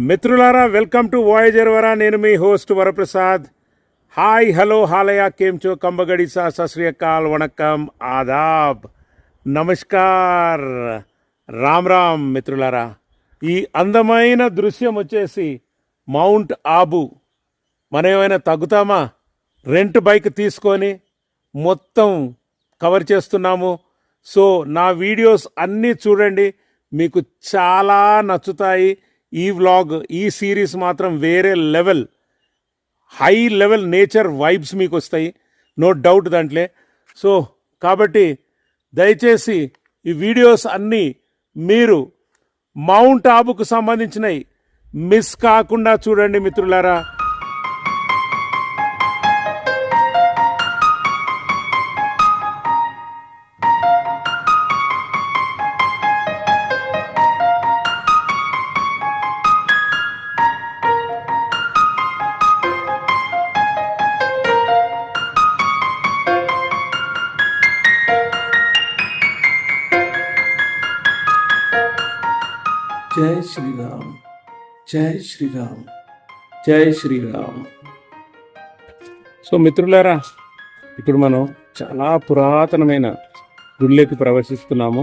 మిత్రులారా, welcome to voyager Vara. నేను మీ హోస్ట్ వరప్రసాద్. హాయ్, హలో, హాలయా, కేమ్ చో, కంబగడిసా, సశ్రీకాల్, వణక్కం, ఆదాబ్, నమస్కార్, రామ్ రామ్. మిత్రులారా, ఈ అందమైన దృశ్యం వచ్చేసి మౌంట్ ఆబు. మనం ఏమైనా తగ్గుతామా? రెంట్ బైక్ తీసుకొని మొత్తం కవర్ చేస్తున్నాము. సో నా వీడియోస్ అన్నీ చూడండి, మీకు చాలా నచ్చుతాయి. ఈ వ్లాగ్, ఈ సిరీస్ మాత్రం వేరే level, high level nature vibes మీకు వస్తాయి, నో డౌట్ దాంట్లో. సో కాబట్టి దయచేసి ఈ వీడియోస్ అన్నీ మీరు మౌంట్ ఆబుకు సంబంధించినవి మిస్ కాకుండా చూడండి మిత్రులారా. జై శ్రీరామ్, జై శ్రీరామ్, జై శ్రీరామ్. సో మిత్రులారా, ఇప్పుడు మనం చాలా పురాతనమైన గుడిలోకి ప్రవేశిస్తున్నాము.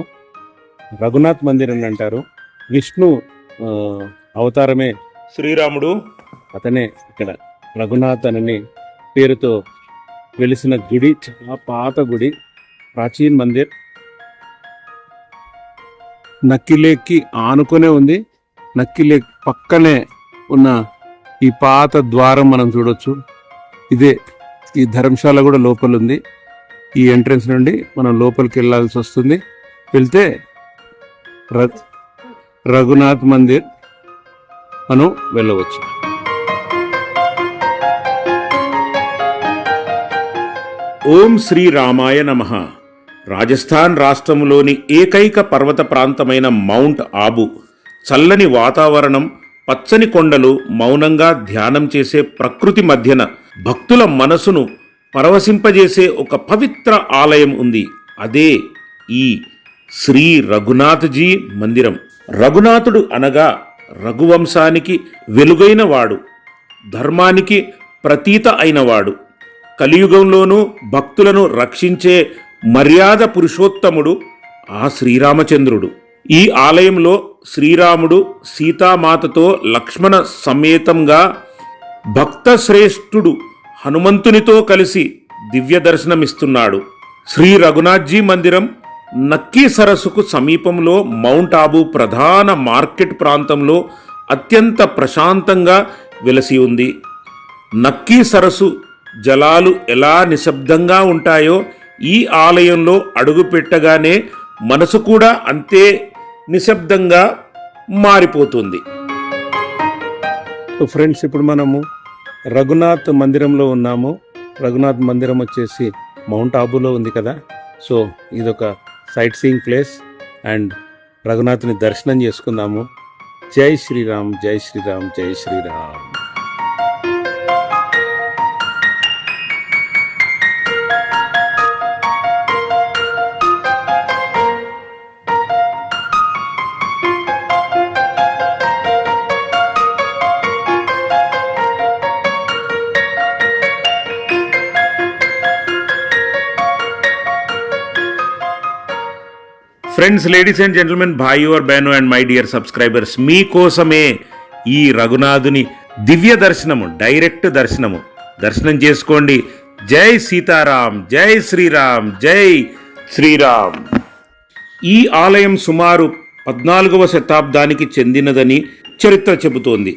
రఘునాథ్ మందిర్ అని అంటారు. విష్ణు అవతారమే శ్రీరాముడు. అతనే ఇక్కడ రఘునాథ్ అని పేరుతో వెలిసిన గుడి. చాలా పాత గుడి, ప్రాచీన్ మందిర్. నక్కిలేక్కి ఆనుకునే ఉంది. నక్కిలేక్ పక్కనే ఉన్న ఈ పాత ద్వారం మనం చూడొచ్చు. ఇదే ఈ ధర్మశాల కూడా లోపల ఉంది. ఈ ఎంట్రన్స్ నుండి మనం లోపలికి వెళ్ళాల్సి వస్తుంది. వెళ్తే రఘునాథ్ మందిర్ మనం వెళ్ళవచ్చు. ఓం శ్రీ రామాయ నమః. రాజస్థాన్ రాష్ట్రంలోని ఏకైక పర్వత ప్రాంతమైన మౌంట్ ఆబు. చల్లని వాతావరణం, పచ్చని కొండలు, మౌనంగా ధ్యానం చేసే ప్రకృతి మధ్యన భక్తుల మనసును పరవశింపజేసే ఒక పవిత్ర ఆలయం ఉంది. అదే ఈ శ్రీ రఘునాథజీ మందిరం. రఘునాథుడు అనగా రఘువంశానికి వెలుగైన వాడు, ధర్మానికి ప్రతీత అయినవాడు, కలియుగంలోనూ భక్తులను రక్షించే మర్యాద పురుషోత్తముడు ఆ శ్రీరామచంద్రుడు. ఈ ఆలయంలో శ్రీరాముడు సీతామాతతో లక్ష్మణ సమేతంగా భక్త శ్రేష్ఠుడు హనుమంతునితో కలిసి దివ్య దర్శనమిస్తున్నాడు. శ్రీ రఘునాథ్జీ మందిరం నక్కీ సరస్సుకు సమీపంలో మౌంట్ ఆబు ప్రధాన మార్కెట్ ప్రాంతంలో అత్యంత ప్రశాంతంగా వెలసి ఉంది. నక్కీ సరస్సు జలాలు ఎలా నిశ్శబ్దంగా ఉంటాయో ఈ ఆలయంలో అడుగు పెట్టగానే మనసు కూడా అంతే నిశ్శబ్దంగా మారిపోతుంది. ఫ్రెండ్స్, ఇప్పుడు మనము రఘునాథ్ మందిరంలో ఉన్నాము. రఘునాథ్ మందిరం వచ్చేసి మౌంట్ ఆబులో ఉంది కదా. సో ఇదొక సైట్ సీయింగ్ ప్లేస్ అండ్ రఘునాథ్ని దర్శనం చేసుకుందాము. జై శ్రీరామ్, జై శ్రీరామ్, జై Shriram. Friends, ladies and gentlemen, భాయి और బహనో అండ్ మై డియర్ సబ్స్క్రైబర్స్, మీకోసమే ఈ రఘునాథుని దివ్య దర్శనము, డైరెక్ట్ దర్శనం చేసుకోండి. జై సీతారాం, జై శ్రీరామ్, జై శ్రీరామ్. ఈ ఆలయం సుమారు 14వ శతాబ్దానికి చెందినదని చరిత్ర చెబుతోంది.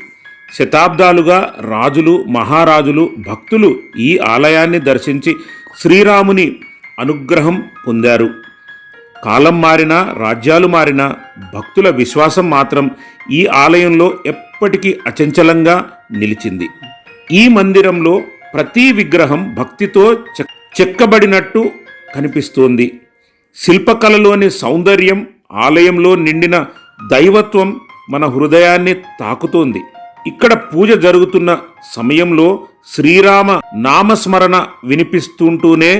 శతాబ్దాలుగా రాజులు, మహారాజులు, భక్తులు ఈ ఆలయాన్ని దర్శించి శ్రీరాముని అనుగ్రహం పొందారు. కాలం మారినా, రాజ్యాలు మారినా, భక్తుల విశ్వాసం మాత్రం ఈ ఆలయంలో ఎప్పటికీ అచంచలంగా నిలిచింది. ఈ మందిరంలో ప్రతి విగ్రహం భక్తితో చెక్కబడినట్టు కనిపిస్తోంది. శిల్పకళలోని సౌందర్యం, ఆలయంలో నిండిన దైవత్వం మన హృదయాన్ని తాకుతోంది. ఇక్కడ పూజ జరుగుతున్న సమయంలో శ్రీరామ నామస్మరణ వినిపిస్తుంటూనే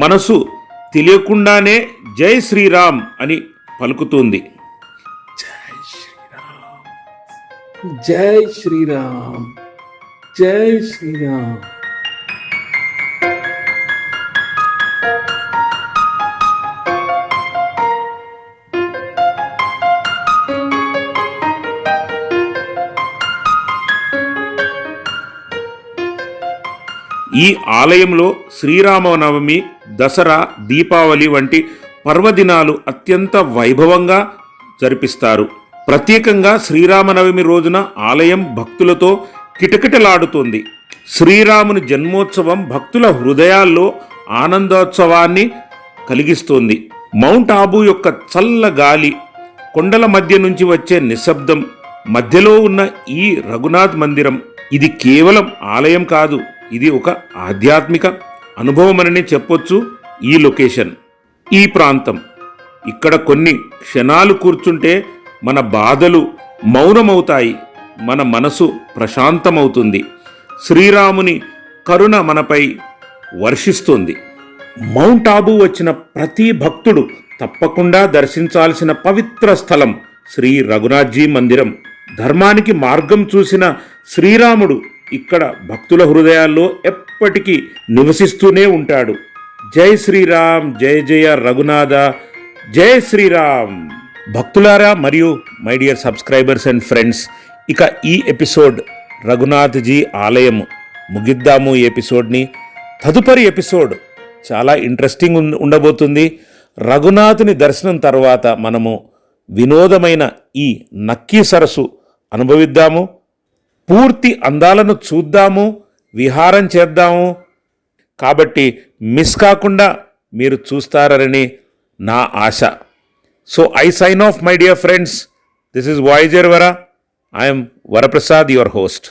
మనసు తెలియకుండానే జై శ్రీరామ్ అని పలుకుతుంది. జై శ్రీరామ్, జై శ్రీరామ్, జై శ్రీరామ్. ఈ ఆలయంలో శ్రీరామనవమి, దసరా, దీపావళి వంటి పర్వదినాలు అత్యంత వైభవంగా జరిపిస్తారు. ప్రత్యేకంగా శ్రీరామనవమి రోజున ఆలయం భక్తులతో కిటకిటలాడుతుంది. శ్రీరాముని జన్మోత్సవం భక్తుల హృదయాల్లో ఆనందోత్సవాన్ని కలిగిస్తోంది. మౌంట్ ఆబూ యొక్క చల్ల గాలి, కొండల మధ్య నుంచి వచ్చే నిశ్శబ్దం, మధ్యలో ఉన్న ఈ రఘునాథ్ మందిరం, ఇది కేవలం ఆలయం కాదు, ఇది ఒక ఆధ్యాత్మిక అనుభవమని చెప్పొచ్చు. ఈ లొకేషన్, ఈ ప్రాంతం, ఇక్కడ కొన్ని క్షణాలు కూర్చుంటే మన బాధలు మౌనమవుతాయి, మన మనసు ప్రశాంతమవుతుంది. శ్రీరాముని కరుణ మనపై వర్షిస్తుంది. మౌంట్ ఆబూ వచ్చిన ప్రతి భక్తుడు తప్పకుండా దర్శించాల్సిన పవిత్ర స్థలం శ్రీ రఘునాథ్జీ మందిరం. ధర్మానికి మార్గం చూసిన శ్రీరాముడు ఇక్కడ భక్తుల హృదయాల్లో ఎప్పటికీ నివసిస్తూనే ఉంటాడు. జై శ్రీరామ్, జయ జయ రఘునాథ, జై శ్రీరామ్. భక్తులారా మరియు my dear subscribers and friends, ఇక ఈ ఎపిసోడ్ రఘునాథ్జీ ఆలయం ముగిద్దాము ఈ ఎపిసోడ్ని. తదుపరి ఎపిసోడ్ చాలా ఇంట్రెస్టింగ్ ఉండబోతుంది. రఘునాథుని దర్శనం తర్వాత మనము వినోదమైన ఈ నక్కీ సరస్సు అనుభవిద్దాము, పూర్తి అందాలను చూద్దాము, విహారం చేద్దాము. కాబట్టి మిస్ కాకుండా మీరు చూస్తారని నా ఆశ. So I sign off my dear friends. This is voyager Vara. I'm Varaprasad, your host.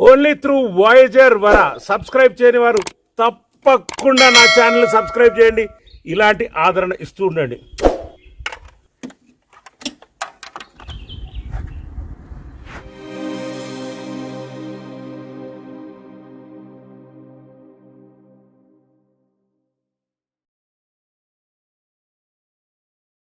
Only through voyager Vara. Subscribe చేయని వారు తప్పకుండా నా ఛానల్ సబ్స్క్రైబ్ చేయండి. ఇలాంటి ఆదరణ ఇస్తూ ఉండండి.